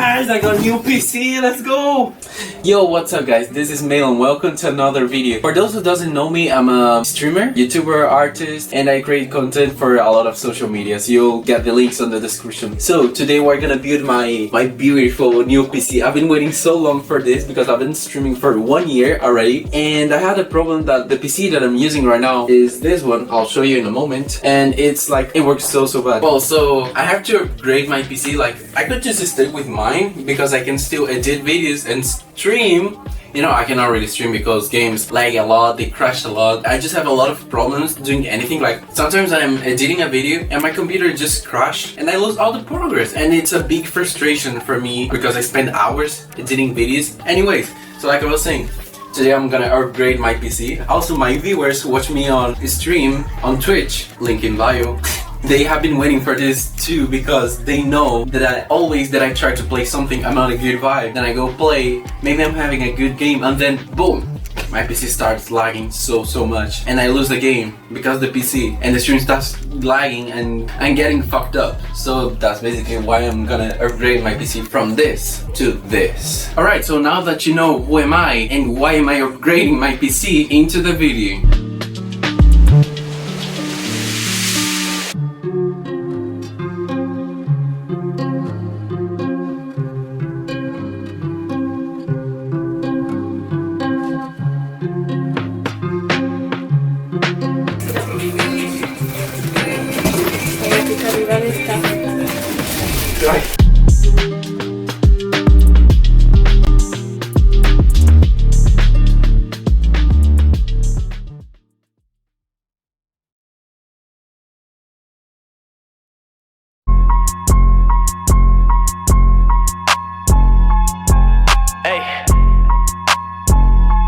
guys, I got a new PC, let's go! Yo, what's up guys, this is Mail and welcome to another video. For those who doesn't know me, I'm a streamer, YouTuber, artist, and I create content for a lot of social medias. You'll get the links on the description. So today we're gonna build my beautiful new PC. I've been waiting so long for this because I've been streaming for 1 year already, and I had a problem that the PC that I'm using right now is this one. I'll show you in a moment, and it's like it works so bad. Well, so I have to upgrade my PC. Like I could just stick with mine because I can still edit videos and stream. You know, I cannot really stream because games lag a lot, they crash a lot. I just have a lot of problems doing anything. Like sometimes I'm editing a video and my computer just crashes and I lose all the progress, and it's a big frustration for me because I spend hours editing videos. Anyways, so like I was saying, today I'm gonna upgrade my PC. Also, my viewers who watch me on stream on Twitch, link in bio, they have been waiting for this too because they know that I try to play something, I'm not a good vibe, then I go play, maybe I'm having a good game, and then boom, my PC starts lagging so much and I lose the game because the PC and the stream starts lagging and I'm getting fucked up. So that's basically why I'm gonna upgrade my PC from this to this. Alright, so now that you know who am I and why am I upgrading my PC, into the video.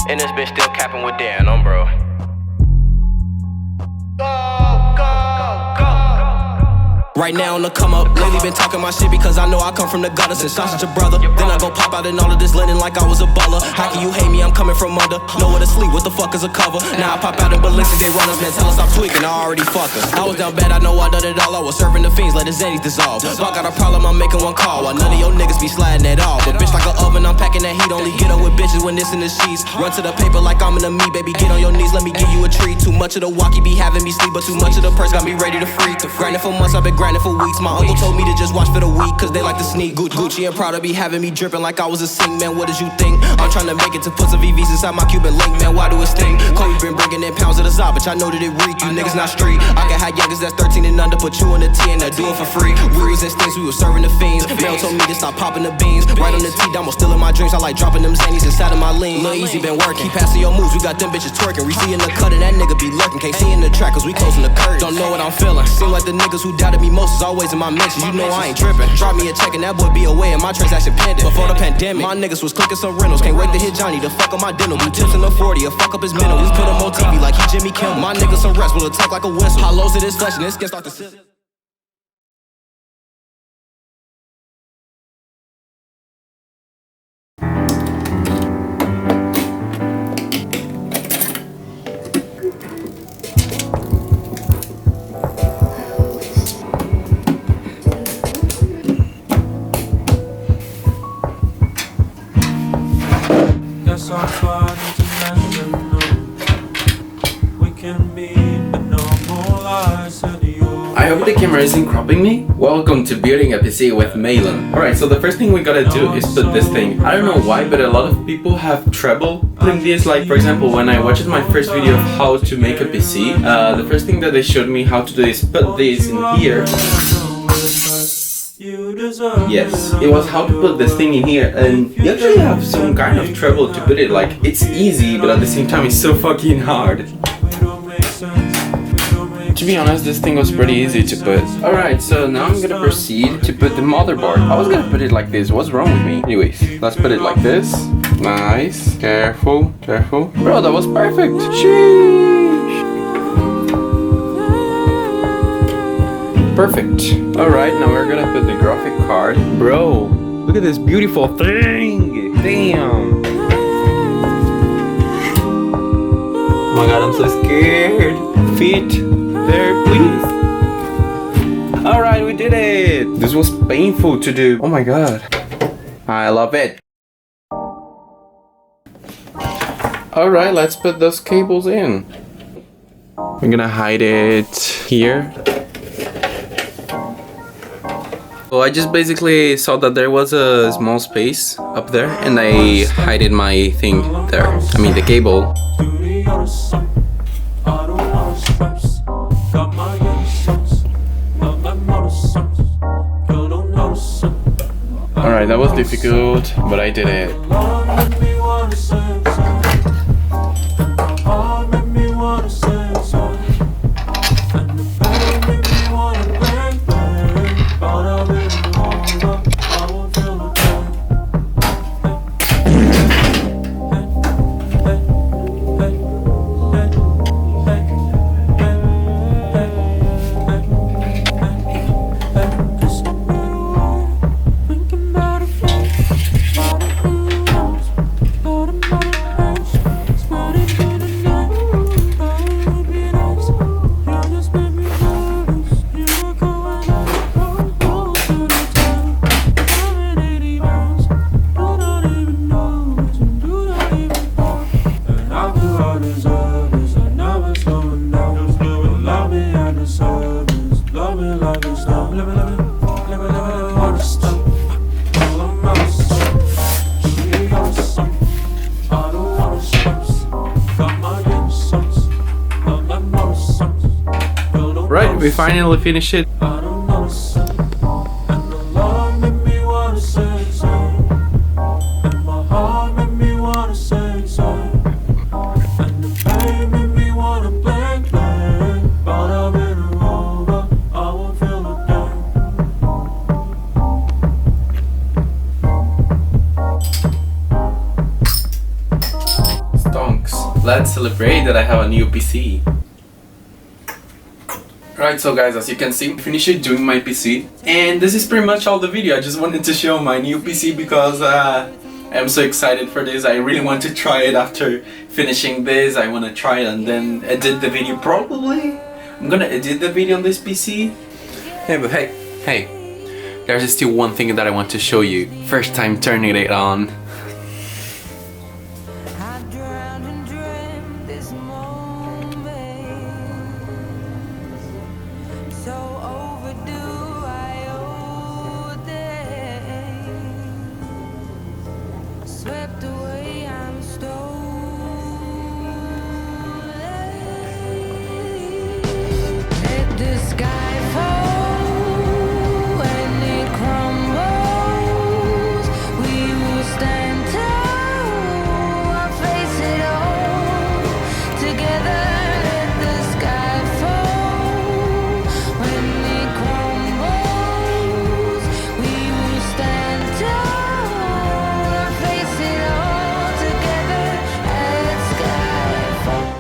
And this bitch still capping with Dan on, bro. Right now on the come up, lately been talking my shit because I know I come from the gutter since I'm such a brother. Then I go pop out in all of this linen like I was a baller. How can you hate me? I'm coming from under. Nowhere to sleep, what the fuck is a cover? Now I pop out in ballistics, they runners, man, tell us stop tweaking, I already fucked her. I was down bad, I know I done it all. I was serving the fiends, let the Zennies dissolve. If I got a problem, I'm making one call, while none of your niggas be sliding at all. But bitch like an oven, I'm packing that heat. Only get up with bitches when this in the sheets. Run to the paper like I'm in a me, baby, get on your knees, let me give you a treat. Too much of the walkie be having me sleep, but too much of the purse got me ready to freak. Grinding for months, I've been grinding for weeks. My uncle told me to just watch for the week, cause they like to sneak. Gucci and Prada be having me dripping like I was a sing, man, what did you think? I'm trying to make it to put some VVs inside my Cuban link, man, why do it sting? Kobe been bringing in pounds of the Zod, but I know that it reek. You niggas not street. I can have youngers that's 13 and under, put you in the T and they'll do it for free. We was in stinks, we was serving the fiends. Mel told me to stop popping the beans. Right on the T, I'm still in my dreams. I like dropping them Zannies inside of my lean. Lil' Easy been working, keep passing your moves, we got them bitches twerking. We see in the cut and that nigga be lurking. Can't see in the track cause we closing the curtain. Don't know what I'm feeling. Seem like the niggas who doubted me most is always in my mentions. You know I ain't tripping. Drop me a check and that boy be away and my transaction pending. Before the pandemic, my niggas was clicking some rentals. Can't wait to hit Johnny to fuck up my dental. Do tips in the 40 or fuck up his mental. We put him on TV like he Jimmy Kimmel. My niggas some rest will attack like a whistle. Hollows to this flesh and this skin start to sit. Our fundamental, we can be but no more lies than yours. I hope the camera isn't cropping me. Welcome to building a PC with Malin. Alright, so the first thing we gotta do is put this thing. I don't know why, but a lot of people have trouble putting this. Like for example, when I watched my first video of how to make a PC, the first thing that they showed me how to do is put this in here. Yes, it was how to put this thing in here, and you actually have some kind of trouble to put it. Like, it's easy, but at the same time it's so fucking hard. To be honest, this thing was pretty easy to put. Alright, so now I'm gonna proceed to put the motherboard. I was gonna put it like this, what's wrong with me? Anyways, let's put it like this. Nice, careful, careful. Bro, that was perfect. Sheesh. Perfect. Alright, now we're gonna put the graphic card. Bro, look at this beautiful thing. Damn. Oh my god, I'm so scared. Feet there, please. Alright, we did it. This was painful to do. Oh my god. I love it. Alright, let's put those cables in. I'm gonna hide it here. So I just basically saw that there was a small space up there and I hid my thing there. I mean the cable. Alright, that was difficult, but I did it. Right, we finally finished it. Stonks. Let's celebrate that I have a new PC. Right, so guys, as you can see, I finished doing my PC, and this is pretty much all the video. I just wanted to show my new PC because I'm so excited for this. I really want to try it after finishing this. I want to try it and then edit the video. Probably I'm gonna edit the video on this PC. Yeah, but hey, there's still one thing that I want to show you. First time turning it on. Swept away, I'm let the sky fall when it crumbles. We will stand tall, face it all together. Let the sky fall when it crumbles. We will stand tall, face it all together. Let sky fall.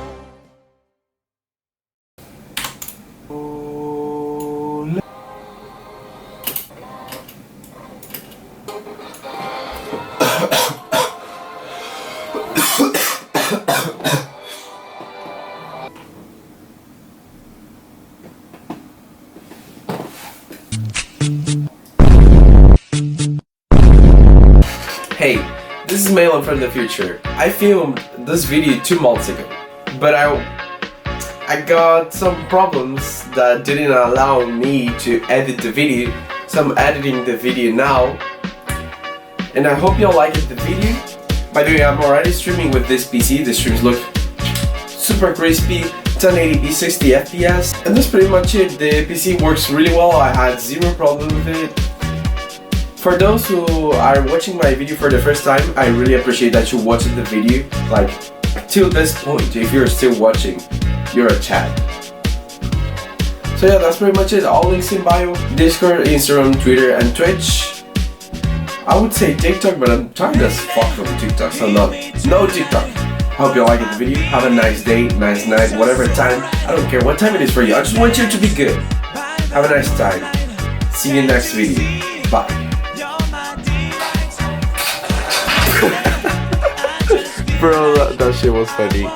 Hey, this is Malin from the future. I filmed this video 2 months ago, but I got some problems that didn't allow me to edit the video, so I'm editing the video now. And I hope y'all liked the video. By the way, I'm already streaming with this PC. The streams look super crispy, 1080p 60 FPS, and that's pretty much it. The PC works really well. I had zero problem with it. For those who are watching my video for the first time, I really appreciate that you watched the video. Like, till this point, if you're still watching, you're a Chad. So yeah, that's pretty much it. All links in bio. Discord, Instagram, Twitter, and Twitch. I would say TikTok, but I'm tired as fuck from TikTok, so no TikTok. Hope you liked the video. Have a nice day, nice night, whatever time. I don't care what time it is for you. I just want you to be good. Have a nice time. See you next video. Bye. Bro, that shit was funny.